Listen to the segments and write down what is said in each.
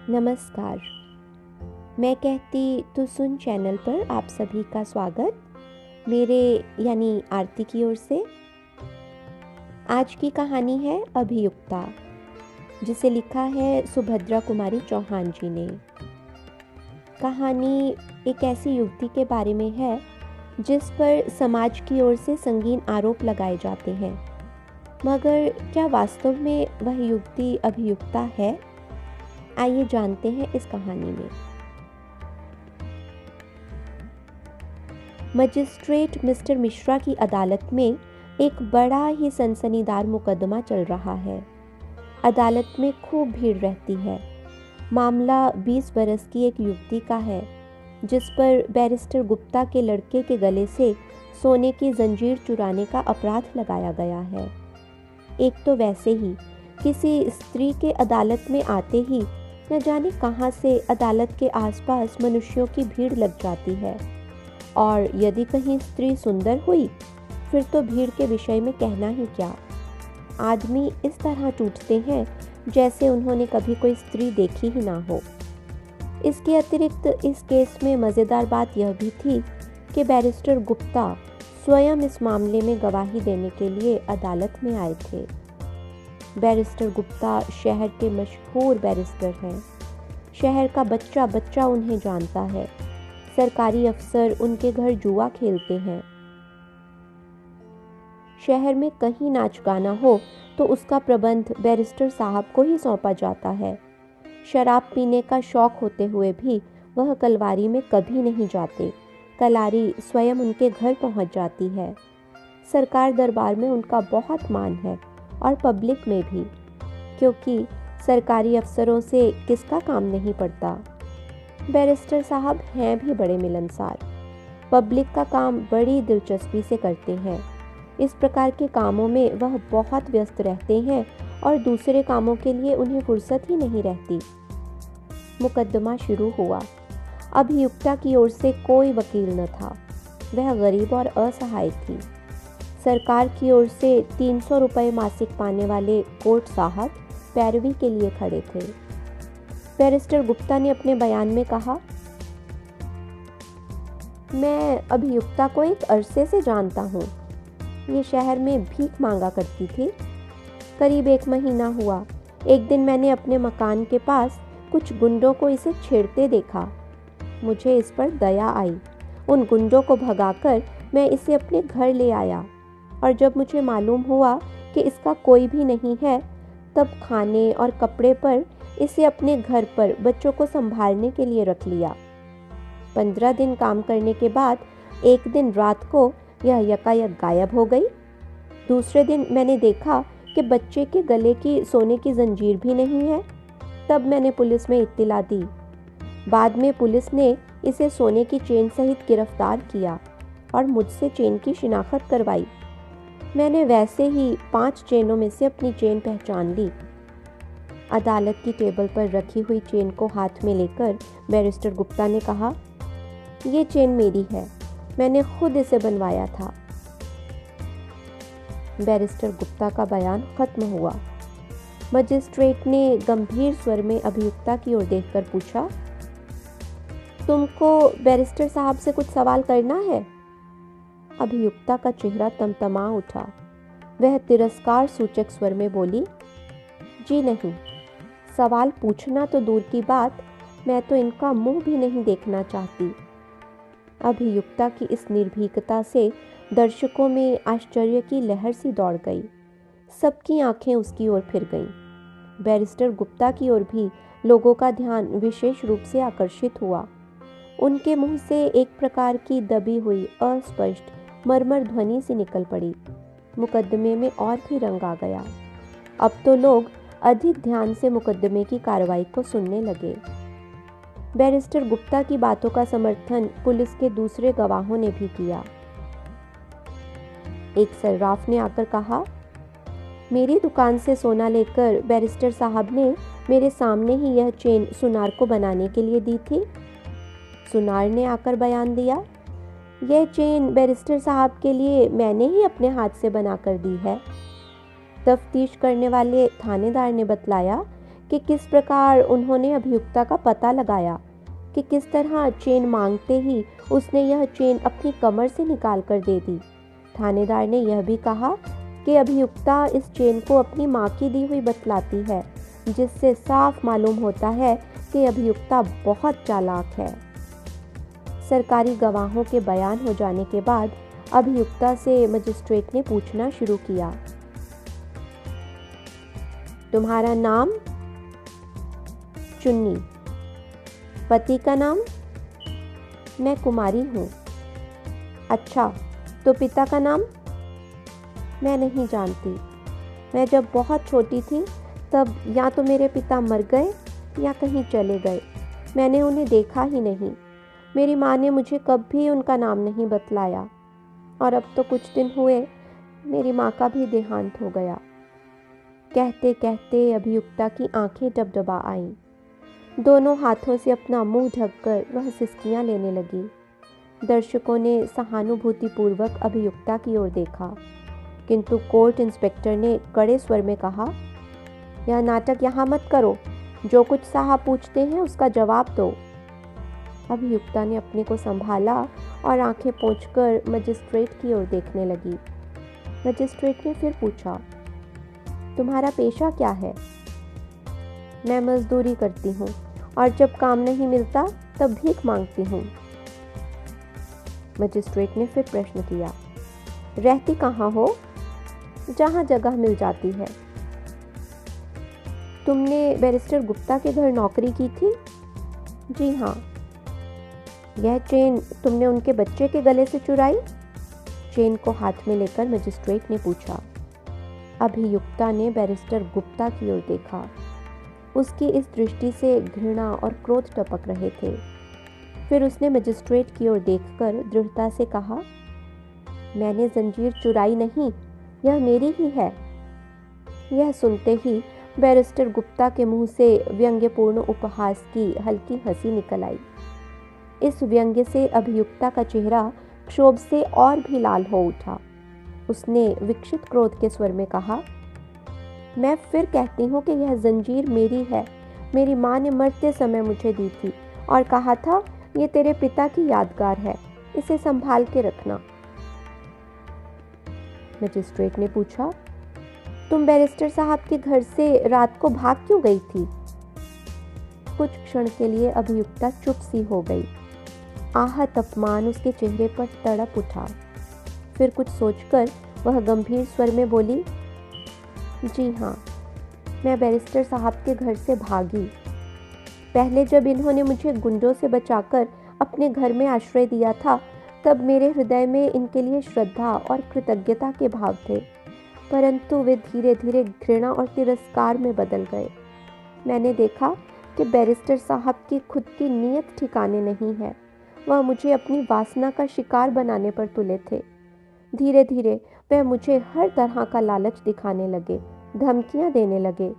नमस्कार। मैं कहती तो सुन चैनल पर आप सभी का स्वागत मेरे यानी आरती की ओर से। आज की कहानी है अभियुक्ता, जिसे लिखा है सुभद्रा कुमारी चौहान जी ने। कहानी एक ऐसी युवती के बारे में है जिस पर समाज की ओर से संगीन आरोप लगाए जाते हैं, मगर क्या वास्तव में वह युवती अभियुक्ता है? आइए जानते हैं इस कहानी में। मजिस्ट्रेट मिस्टर मिश्रा की अदालत में एक बड़ा ही सनसनीदार मुकदमा चल रहा है। अदालत में खूब भीड़ रहती है। मामला 20 बरस की एक युवती का है, जिस पर बैरिस्टर गुप्ता के लड़के के गले से सोने की जंजीर चुराने का अपराध लगाया गया है। एक तो वैसे ही किसी स्त्री के अदालत में आते ही न जाने कहां से अदालत के आसपास मनुष्यों की भीड़ लग जाती है, और यदि कहीं स्त्री सुंदर हुई फिर तो भीड़ के विषय में कहना ही क्या। आदमी इस तरह टूटते हैं जैसे उन्होंने कभी कोई स्त्री देखी ही ना हो। इसके अतिरिक्त इस केस में मज़ेदार बात यह भी थी कि बैरिस्टर गुप्ता स्वयं इस मामले में गवाही देने के लिए अदालत में आए थे। बैरिस्टर गुप्ता शहर के मशहूर बैरिस्टर हैं। शहर का बच्चा बच्चा उन्हें जानता है। सरकारी अफसर उनके घर जुआ खेलते हैं। शहर में कहीं नाच गाना हो तो उसका प्रबंध बैरिस्टर साहब को ही सौंपा जाता है। शराब पीने का शौक होते हुए भी वह कलवारी में कभी नहीं जाते। कलारी स्वयं उनके घर पहुंच जाती है। सरकार दरबार में उनका बहुत मान है, और पब्लिक में भी, क्योंकि सरकारी अफसरों से किसका काम नहीं पड़ता। बैरिस्टर साहब हैं भी बड़े मिलनसार। पब्लिक का काम बड़ी दिलचस्पी से करते हैं। इस प्रकार के कामों में वह बहुत व्यस्त रहते हैं और दूसरे कामों के लिए उन्हें फुर्सत ही नहीं रहती। मुकदमा शुरू हुआ। अभियुक्ता की ओर से कोई वकील न था। वह गरीब और असहाय थी। सरकार की ओर से 300 रुपये मासिक पाने वाले कोर्ट साहब पैरवी के लिए खड़े थे। बैरिस्टर गुप्ता ने अपने बयान में कहा, मैं अभियुक्ता को एक अरसे से जानता हूँ। ये शहर में भीख मांगा करती थी। करीब 1 महीना हुआ। एक दिन मैंने अपने मकान के पास कुछ गुंडों को इसे छेड़ते देखा। मुझे इस पर दया आई। उन गुंडों को भगाकर मैं इसे अपने घर ले आया, और जब मुझे मालूम हुआ कि इसका कोई भी नहीं है, तब खाने और कपड़े पर इसे अपने घर पर बच्चों को संभालने के लिए रख लिया। 15 दिन काम करने के बाद एक दिन रात को यह यकायक गायब हो गई। दूसरे दिन मैंने देखा कि बच्चे के गले की सोने की जंजीर भी नहीं है। तब मैंने पुलिस में इत्तिला दी। बाद में पुलिस ने इसे सोने की चेन सहित गिरफ्तार किया और मुझसे चेन की शिनाख्त करवाई। मैंने वैसे ही 5 चेनों में से अपनी चेन पहचान ली। अदालत की टेबल पर रखी हुई चेन को हाथ में लेकर बैरिस्टर गुप्ता ने कहा, ये चेन मेरी है, मैंने खुद इसे बनवाया था। बैरिस्टर गुप्ता का बयान खत्म हुआ। मजिस्ट्रेट ने गंभीर स्वर में अभियुक्ता की ओर देखकर पूछा, तुमको बैरिस्टर साहब से कुछ सवाल करना है? अभियुक्ता का चेहरा तमतमा उठा। वह तिरस्कार सूचक स्वर में बोली, जी नहीं, सवाल पूछना तो दूर की बात, मैं तो इनका मुंह भी नहीं देखना चाहती। अभियुक्ता की इस निर्भीकता से दर्शकों में आश्चर्य की लहर सी दौड़ गई। सबकी आंखें उसकी ओर फिर गईं। बैरिस्टर गुप्ता की ओर भी लोगों का ध्यान विशेष रूप से आकर्षित हुआ। उनके मुंह से एक प्रकार की दबी हुई अस्पष्ट मरमर ध्वनि सी निकल पड़ी। मुकदमे में और भी रंग आ गया। अब तो लोग अधिक ध्यान से मुकदमे की कार्रवाई को सुनने लगे। बैरिस्टर गुप्ता की बातों का समर्थन पुलिस के दूसरे गवाहों ने भी किया। एक सर्राफ ने आकर कहा, मेरी दुकान से सोना लेकर बैरिस्टर साहब ने मेरे सामने ही यह चेन सुनार को बनाने के लिए दी थी। सुनार ने आकर बयान दिया, यह चेन बैरिस्टर साहब के लिए मैंने ही अपने हाथ से बना कर दी है। तफ्तीश करने वाले थानेदार ने बतलाया कि किस प्रकार उन्होंने अभियुक्ता का पता लगाया, कि किस तरह चेन मांगते ही उसने यह चेन अपनी कमर से निकाल कर दे दी। थानेदार ने यह भी कहा कि अभियुक्ता इस चेन को अपनी माँ की दी हुई बतलाती है, जिससे साफ मालूम होता है कि अभियुक्ता बहुत चालाक है। सरकारी गवाहों के बयान हो जाने के बाद अभियुक्ता से मजिस्ट्रेट ने पूछना शुरू किया, तुम्हारा नाम? चुन्नी। पति का नाम? मैं कुमारी हूँ। अच्छा, तो पिता का नाम? मैं नहीं जानती। मैं जब बहुत छोटी थी तब या तो मेरे पिता मर गए या कहीं चले गए। मैंने उन्हें देखा ही नहीं। मेरी माँ ने मुझे कभी उनका नाम नहीं बतलाया और अब तो कुछ दिन हुए मेरी माँ का भी देहांत हो गया। कहते कहते अभियुक्ता की आंखें डबडबा आईं। दोनों हाथों से अपना मुंह ढककर वह सिसकियां लेने लगी। दर्शकों ने सहानुभूतिपूर्वक अभियुक्ता की ओर देखा, किंतु कोर्ट इंस्पेक्टर ने कड़े स्वर में कहा, यह नाटक यहाँ मत करो। जो कुछ साहब पूछते हैं उसका जवाब दो। अभियुक्ता ने अपने को संभाला और आंखें पोंछकर मजिस्ट्रेट की ओर देखने लगी। मजिस्ट्रेट ने फिर पूछा, तुम्हारा पेशा क्या है? मैं मजदूरी करती हूँ और जब काम नहीं मिलता तब भीख मांगती हूँ। मजिस्ट्रेट ने फिर प्रश्न किया, रहती कहाँ हो? जहाँ जगह मिल जाती है। तुमने बैरिस्टर गुप्ता के घर नौकरी की थी? जी हाँ। यह चेन तुमने उनके बच्चे के गले से चुराई? चेन को हाथ में लेकर मजिस्ट्रेट ने पूछा। अभियुक्ता ने बैरिस्टर गुप्ता की ओर देखा। उसकी इस दृष्टि से घृणा और क्रोध टपक रहे थे। फिर उसने मजिस्ट्रेट की ओर देखकर दृढ़ता से कहा, मैंने जंजीर चुराई नहीं, यह मेरी ही है। यह सुनते ही बैरिस्टर गुप्ता के मुंह से व्यंग्यपूर्ण उपहास की हल्की हंसी निकल आई। इस व्यंग्य से अभियुक्ता का चेहरा क्षोभ से और भी लाल हो उठा। उसने विकसित क्रोध के स्वर में कहा, मैं फिर कहती हूँ कि यह जंजीर मेरी है। मेरी माँ ने मरते समय मुझे दी थी और कहा था, ये तेरे पिता की यादगार है, इसे संभाल के रखना। मजिस्ट्रेट ने पूछा, तुम बैरिस्टर साहब के घर से रात को भाग क्यों गई थी? कुछ क्षण के लिए अभियुक्ता चुप सी हो गई। आहत अपमान उसके चेहरे पर तड़प उठा। फिर कुछ सोचकर वह गंभीर स्वर में बोली, जी हाँ, मैं बैरिस्टर साहब के घर से भागी। पहले जब इन्होंने मुझे गुंडों से बचाकर अपने घर में आश्रय दिया था, तब मेरे हृदय में इनके लिए श्रद्धा और कृतज्ञता के भाव थे, परंतु वे धीरे धीरे घृणा और तिरस्कार में बदल गए। मैंने देखा कि बैरिस्टर साहब की खुद की नीयत ठिकाने नहीं है। वह मुझे अपनी वासना का शिकार बनाने पर तुले थे। धीरे धीरे वह मुझे हर तरह का लालच दिखाने लगे, धमकियां देने लगे।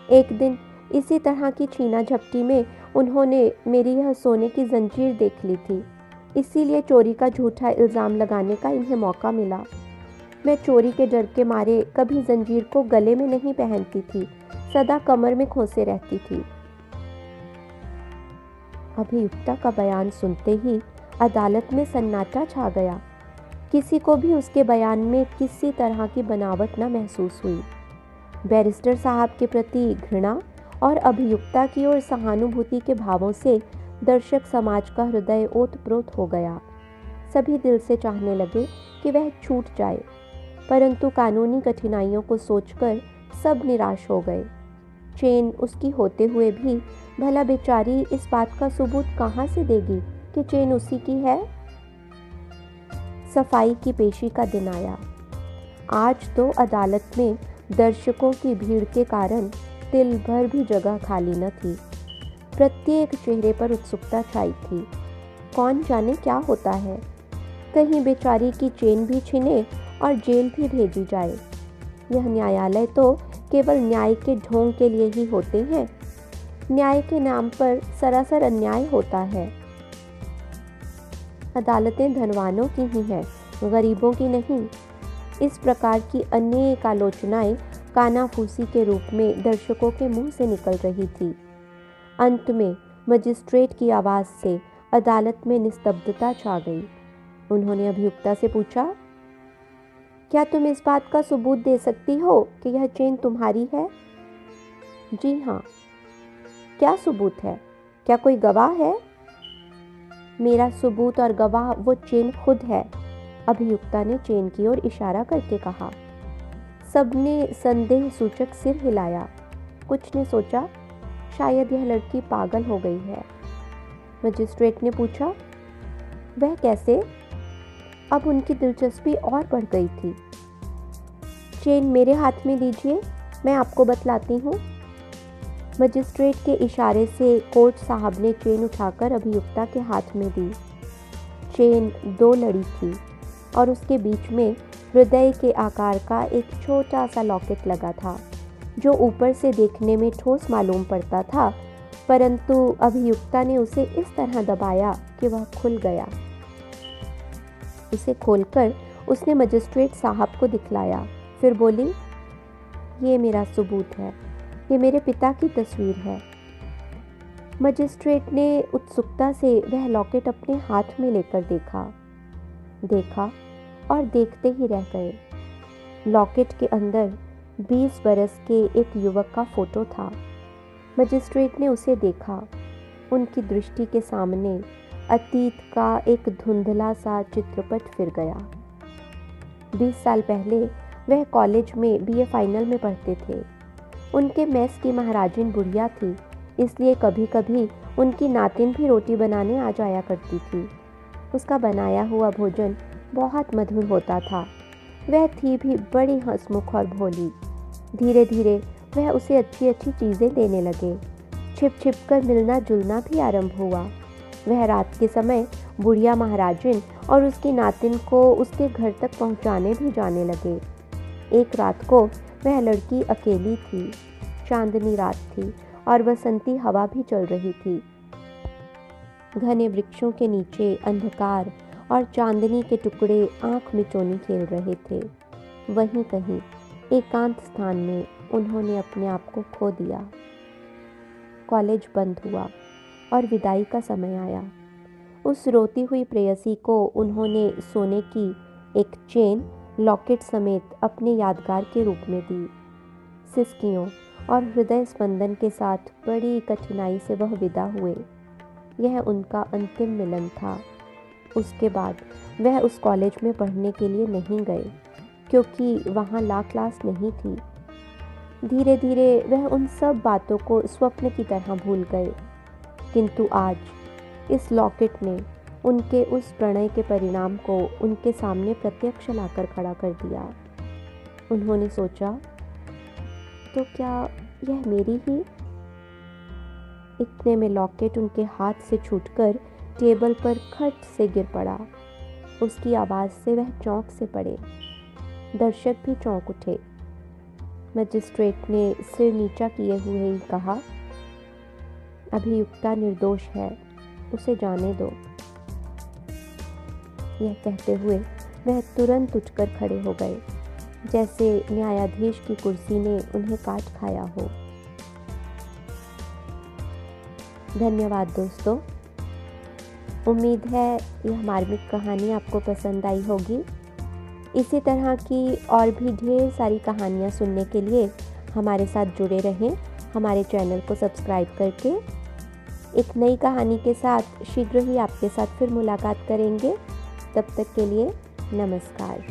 एक दिन इसी तरह की छीना झपटी में उन्होंने मेरी यह सोने की जंजीर देख ली थी, इसीलिए चोरी का झूठा इल्ज़ाम लगाने का इन्हें मौका मिला। मैं चोरी के डर के मारे कभी जंजीर को गले में नहीं पहनती थी, सदा कमर में खोसे रहती थी। अभियुक्ता का बयान सुनते ही अदालत में सन्नाटा छा गया। किसी को भी उसके बयान में किसी तरह की बनावट न महसूस हुई। बैरिस्टर साहब के प्रति घृणा और अभियुक्ता की ओर सहानुभूति के भावों से दर्शक समाज का हृदय ओतप्रोत हो गया। सभी दिल से चाहने लगे कि वह छूट जाए, परंतु कानूनी कठिनाइयों को सोचकर सब निराश हो गए। चेन उसकी होते हुए भी भला बेचारी इस बात का सबूत कहाँ से देगी कि चेन उसी की है। सफाई की पेशी का दिन आया। आज तो अदालत में दर्शकों की भीड़ के कारण तिल भर भी जगह खाली न थी। प्रत्येक चेहरे पर उत्सुकता छाई थी। कौन जाने क्या होता है, कहीं बेचारी की चेन भी छिने और जेल भी भेजी जाए। यह न्यायालय तो केवल न्याय के ढोंग के लिए ही होते हैं। न्याय के नाम पर सरासर अन्याय होता है। अदालतें धनवानों की ही हैं, गरीबों की नहीं। इस प्रकार की अनेक आलोचनाएं कानाफूसी के रूप में दर्शकों के मुंह से निकल रही थी। अंत में मजिस्ट्रेट की आवाज़ से अदालत में निस्तब्धता छा गई। उन्होंने अभियुक्ता से पूछा, क्या तुम इस बात का सबूत दे सकती हो कि यह चेन तुम्हारी है? जी हाँ। क्या सबूत है? क्या कोई गवाह है? मेरा सबूत और गवाह वो चेन खुद है, अभियुक्ता ने चेन की ओर इशारा करके कहा। सबने संदेह सूचक सिर हिलाया। कुछ ने सोचा, शायद यह लड़की पागल हो गई है। मजिस्ट्रेट ने पूछा, वह कैसे? अब उनकी दिलचस्पी और बढ़ गई थी। चेन मेरे हाथ में दीजिए, मैं आपको बतलाती हूँ। मजिस्ट्रेट के इशारे से कोर्ट साहब ने चेन उठाकर अभियुक्ता के हाथ में दी। चेन 2 लड़ी थी और उसके बीच में हृदय के आकार का एक छोटा सा लॉकेट लगा था, जो ऊपर से देखने में ठोस मालूम पड़ता था, परंतु अभियुक्ता ने उसे इस तरह दबाया कि वह खुल गया। उसे खोलकर उसने मजिस्ट्रेट साहब को दिखलाया, फिर बोली, ये मेरा सबूत है, ये मेरे पिता की तस्वीर है। मजिस्ट्रेट ने उत्सुकता से वह लॉकेट अपने हाथ में लेकर देखा और देखते ही रह गए। लॉकेट के अंदर 20 बरस के एक युवक का फोटो था। मजिस्ट्रेट ने उसे देखा। उनकी दृष्टि के सामने अतीत का एक धुंधला सा चित्रपट फिर गया। 20 साल पहले वह कॉलेज में बीए फाइनल में पढ़ते थे। उनके मेस की महाराजिन बुढ़िया थी, इसलिए कभी कभी उनकी नातिन भी रोटी बनाने आ जाया करती थी। उसका बनाया हुआ भोजन बहुत मधुर होता था। वह थी भी बड़ी हंसमुख और भोली। धीरे धीरे वह उसे अच्छी अच्छी चीज़ें देने लगे। छिप छिप कर मिलना जुलना भी आरंभ हुआ। वह रात के समय बुढ़िया महाराजिन और उसकी नातिन को उसके घर तक पहुंचाने भी जाने लगे। एक रात को वह लड़की अकेली थी। चांदनी रात थी और बसंती हवा भी चल रही थी। घने वृक्षों के नीचे अंधकार और चांदनी के टुकड़े आंख मिचौनी खेल रहे थे। वहीं कहीं एकांत स्थान में उन्होंने अपने आप को खो दिया। कॉलेज बंद हुआ और विदाई का समय आया। उस रोती हुई प्रेयसी को उन्होंने सोने की एक चेन लॉकेट समेत अपने यादगार के रूप में दी। सिसकियों और हृदय स्पंदन के साथ बड़ी कठिनाई से वह विदा हुए। यह उनका अंतिम मिलन था। उसके बाद वह उस कॉलेज में पढ़ने के लिए नहीं गए, क्योंकि वहाँ ला क्लास नहीं थी। धीरे धीरे वह उन सब बातों को स्वप्न की तरह भूल गए, किंतु आज इस लॉकेट ने उनके उस प्रणय के परिणाम को उनके सामने प्रत्यक्ष लाकर खड़ा कर दिया। उन्होंने सोचा, तो क्या यह मेरी ही? इतने में लॉकेट उनके हाथ से छूटकर टेबल पर खट से गिर पड़ा। उसकी आवाज़ से वह चौंक से पड़े। दर्शक भी चौंक उठे। मजिस्ट्रेट ने सिर नीचा किए हुए ही कहा, अभियुक्ता निर्दोष है, उसे जाने दो। यह कहते हुए वह तुरंत उठकर खड़े हो गए, जैसे न्यायाधीश की कुर्सी ने उन्हें काट खाया हो। धन्यवाद दोस्तों। उम्मीद है यह मार्मिक कहानी आपको पसंद आई होगी। इसी तरह की और भी ढेर सारी कहानियाँ सुनने के लिए हमारे साथ जुड़े रहें। हमारे चैनल को सब्सक्राइब करके एक नई कहानी के साथ शीघ्र ही आपके साथ फिर मुलाकात करेंगे। तब तक के लिए नमस्कार।